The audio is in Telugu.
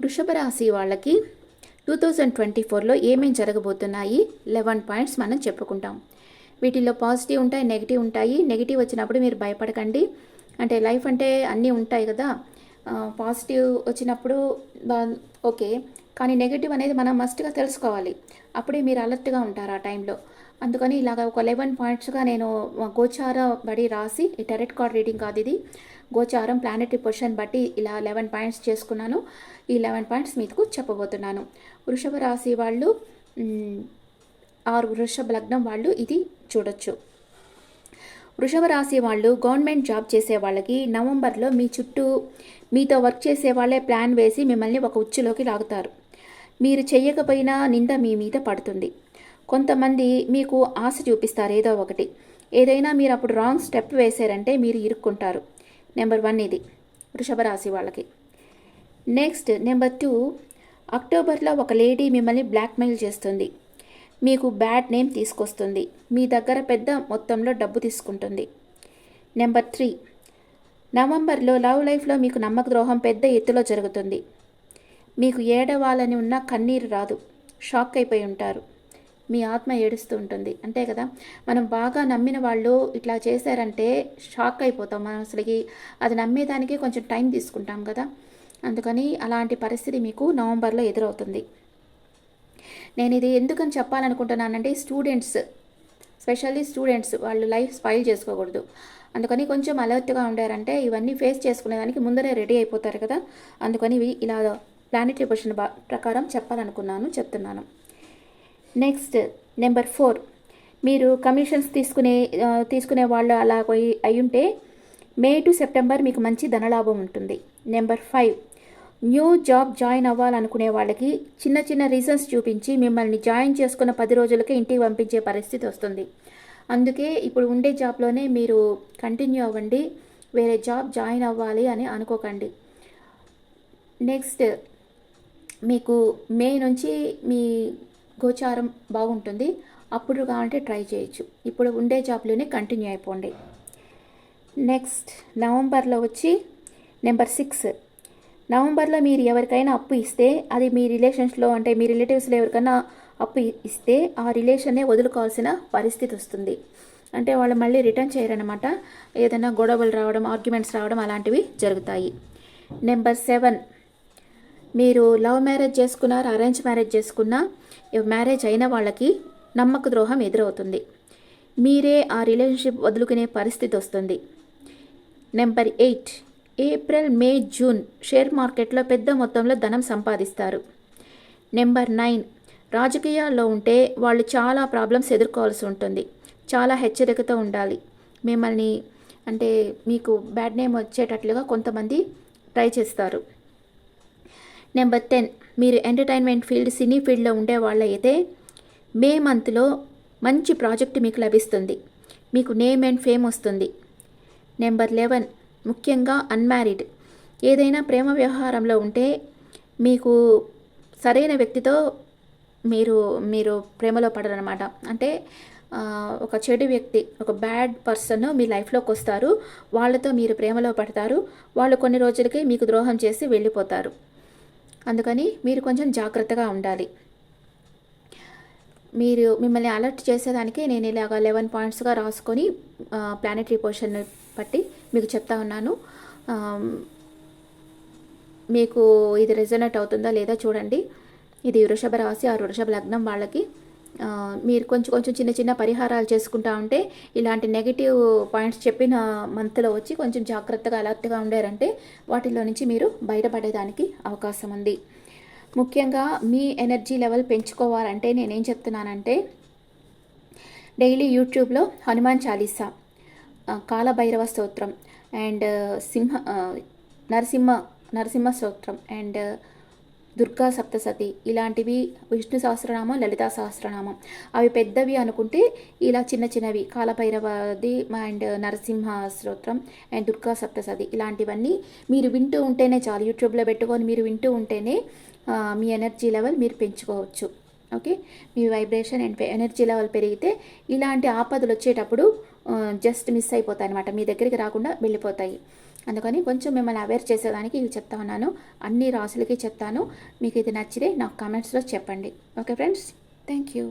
వృషభ రాశి వాళ్ళకి 2024లో ఏమేమి జరగబోతున్నాయి 11 పాయింట్స్ మనం చెప్పుకుంటాం. వీటిల్లో పాజిటివ్ ఉంటాయి, నెగిటివ్ ఉంటాయి. నెగిటివ్ వచ్చినప్పుడు మీరు భయపడకండి. అంటే లైఫ్ అంటే అన్నీ ఉంటాయి కదా. పాజిటివ్ వచ్చినప్పుడు ఓకే, కానీ నెగిటివ్ అనేది మనం మస్ట్గా తెలుసుకోవాలి. అప్పుడే మీరు అలర్ట్గా ఉంటారు ఆ టైంలో. అందుకని ఇలాగ ఒక 11 పాయింట్స్గా నేను గోచార బడి రాసి, ఈ టెరెట్ కార్డ్ రీడింగ్ కాదు ఇది, గోచారం ప్లానెటరీ పొజిషన్ బట్టి ఇలా 11 పాయింట్స్ చేసుకున్నాను. ఈ 11 పాయింట్స్ మీకు చెప్పబోతున్నాను. వృషభ రాశి వాళ్ళు ఆరు వృషభ లగ్నం వాళ్ళు ఇది చూడొచ్చు. వృషభ రాశి వాళ్ళు గవర్నమెంట్ జాబ్ చేసే వాళ్ళకి నవంబర్లో మీ చుట్టూ మీతో వర్క్ చేసే వాళ్ళే ప్లాన్ వేసి మిమ్మల్ని ఒక ఉచ్చులోకి లాగుతారు. మీరు చెయ్యకపోయినా నింద మీ మీద పడుతుంది. కొంతమంది మీకు ఆశ చూపిస్తారు ఏదో ఒకటి. ఏదైనా మీరు అప్పుడు రాంగ్ స్టెప్ వేసారంటే మీరు ఇరుక్కుంటారు. నెంబర్ 1 ఇది వృషభ రాశి వాళ్ళకి. నెక్స్ట్ నెంబర్ 2, అక్టోబర్లో ఒక లేడీ మిమ్మల్ని బ్లాక్మెయిల్ చేస్తుంది. మీకు బ్యాడ్ నేమ్ తీసుకొస్తుంది. మీ దగ్గర పెద్ద మొత్తంలో డబ్బు తీసుకుంటుంది. నెంబర్ 3, నవంబర్లో లవ్ లైఫ్లో మీకు నమ్మక ద్రోహం పెద్ద ఎత్తులో జరుగుతుంది. మీకు ఏడవాలని ఉన్న కన్నీరు రాదు. షాక్ అయిపోయి ఉంటారు. మీ ఆత్మ ఏడుస్తూ ఉంటుంది. అంతే కదా, మనం బాగా నమ్మిన వాళ్ళు ఇట్లా చేశారంటే షాక్ అయిపోతాం. మనం అసలుకి అది నమ్మేదానికి కొంచెం టైం తీసుకుంటాం కదా. అందుకని అలాంటి పరిస్థితి మీకు నవంబర్లో ఎదురవుతుంది. నేను ఇది ఎందుకని చెప్పాలనుకుంటున్నానంటే స్టూడెంట్స్, స్పెషల్లీ స్టూడెంట్స్ వాళ్ళు లైఫ్ స్పాయిల్ చేసుకోకూడదు. అందుకని కొంచెం అలర్ట్గా ఉండారంటే ఇవన్నీ ఫేస్ చేసుకునేదానికి ముందరే రెడీ అయిపోతారు కదా. అందుకని ఇలా ప్లానెటరీ పొజిషన్ ప్రకారం చెప్తున్నాను. నెక్స్ట్ నెంబర్ 4, మీరు కమిషన్స్ తీసుకునే వాళ్ళు అలా అయ్యుంటే మే టు సెప్టెంబర్ మీకు మంచి ధనలాభం ఉంటుంది. నెంబర్ 5, న్యూ జాబ్ జాయిన్ అవ్వాలనుకునే వాళ్ళకి చిన్న చిన్న రీజన్స్ చూపించి మిమ్మల్ని జాయిన్ చేసుకున్న 10 రోజులకే ఇంటికి పంపించే పరిస్థితి వస్తుంది. అందుకే ఇప్పుడు ఉండే జాబ్లోనే మీరు కంటిన్యూ అవ్వండి. వేరే జాబ్ జాయిన్ అవ్వాలి అని అనుకోకండి. నెక్స్ట్ మీకు మే నుంచి మీ గోచారం బాగుంటుంది. అప్పుడు కావాలంటే ట్రై చేయొచ్చు. ఇప్పుడు ఉండే జాబ్లోనే కంటిన్యూ అయిపోండి. నెక్స్ట్ నవంబర్లో వచ్చి నెంబర్ 6, నవంబర్లో మీరు ఎవరికైనా అప్పు ఇస్తే అది మీ రిలేషన్స్లో అంటే మీ రిలేటివ్స్లో ఎవరికైనా అప్పు ఇస్తే ఆ రిలేషన్నే వదులుకోవాల్సిన పరిస్థితి వస్తుంది. అంటే వాళ్ళు మళ్ళీ రిటర్న్ చేయరనమాట. ఏదైనా గొడవలు రావడం, ఆర్గ్యుమెంట్స్ రావడం అలాంటివి జరుగుతాయి. నెంబర్ 7, మీరు లవ్ మ్యారేజ్ చేసుకున్నారు, అరేంజ్ మ్యారేజ్ చేసుకున్నా, మ్యారేజ్ అయిన వాళ్ళకి నమ్మక ద్రోహం ఎదురవుతుంది. మీరే ఆ రిలేషన్షిప్ వదులుకునే పరిస్థితి వస్తుంది. నెంబర్ 8, ఏప్రిల్, మే, జూన్ షేర్ మార్కెట్లో పెద్ద మొత్తంలో ధనం సంపాదిస్తారు. నెంబర్ 9, రాజకీయాల్లో ఉంటే వాళ్ళు చాలా ప్రాబ్లమ్స్ ఎదుర్కోవాల్సి ఉంటుంది. చాలా హెచ్చరికతో ఉండాలి. మిమ్మల్ని అంటే మీకు బ్యాడ్ నేమ్ వచ్చేటట్లుగా కొంతమంది ట్రై చేస్తారు. నెంబర్ 10, మీరు ఎంటర్టైన్మెంట్ ఫీల్డ్, సినీ ఫీల్డ్లో ఉండే వాళ్ళైతే మే మంత్లో మంచి ప్రాజెక్ట్ మీకు లభిస్తుంది. మీకు నేమ్ అండ్ ఫేమ్ వస్తుంది. నెంబర్ 11, ముఖ్యంగా అన్మ్యారీడ్ ఏదైనా ప్రేమ వ్యవహారంలో ఉంటే మీకు సరైన వ్యక్తితో మీరు ప్రేమలో పడరనమాట. అంటే ఒక చెడు వ్యక్తి, ఒక బ్యాడ్ పర్సన్ మీ లైఫ్లోకి వస్తారు. వాళ్ళతో మీరు ప్రేమలో పడతారు. వాళ్ళు కొన్ని రోజులకి మీకు ద్రోహం చేసి వెళ్ళిపోతారు. అందుకని మీరు కొంచెం జాగ్రత్తగా ఉండాలి. మిమ్మల్ని అలర్ట్ చేసేదానికి నేను ఇలాగ 11 పాయింట్స్గా రాసుకొని ప్లానెటరీ పొజిషన్ బట్టి మీకు చెప్తా ఉన్నాను. మీకు ఇది రెజొనేట్ అవుతుందా లేదా చూడండి. ఇది వృషభ రాశి, ఆ వృషభ లగ్నం వాళ్ళకి మీరు కొంచెం చిన్న చిన్న పరిహారాలు చేసుకుంటా ఉంటే ఇలాంటి నెగిటివ్ పాయింట్స్ చెప్పిన మంత్లో వచ్చి కొంచెం జాగ్రత్తగా అలర్ట్గా ఉండారంటే వాటిలో నుంచి మీరు బయటపడేదానికి అవకాశం ఉంది. ముఖ్యంగా మీ ఎనర్జీ లెవెల్ పెంచుకోవాలంటే నేనేం చెప్తున్నానంటే డైలీ యూట్యూబ్లో హనుమాన్ చాలీసా, కాలభైరవ స్తోత్రం అండ్ నరసింహ స్తోత్రం అండ్ దుర్గా సప్తసతి ఇలాంటివి, విష్ణు సహస్రనామం, లలితా సహస్రనామం, అవి పెద్దవి అనుకుంటే ఇలా చిన్నవి కాలభైరవది అండ్ నరసింహ స్తోత్రం అండ్ దుర్గా సప్తసతి ఇలాంటివన్నీ మీరు వింటూ ఉంటేనే చాలు. యూట్యూబ్లో పెట్టుకొని మీరు వింటూ ఉంటేనే మీ ఎనర్జీ లెవెల్ మీరు పెంచుకోవచ్చు. Okay, me vibration and energy level పెరిగితే ఇలాంటి ఆపదలు వచ్చేటప్పుడు జస్ట్ మిస్ అయిపోతాయి అనమాట, మీ దగ్గరికి రాకుండా వెళ్ళిపోతాయి. అందుకని కొంచెం మిమ్మల్ని అవేర్ చేసేదానికి ఇవి చెప్తా ఉన్నాను. అన్ని రాసులకి చెప్తాను. మీకు ఇది నచ్చితే నాకు కామెంట్స్లో చెప్పండి. Okay friends, thank you.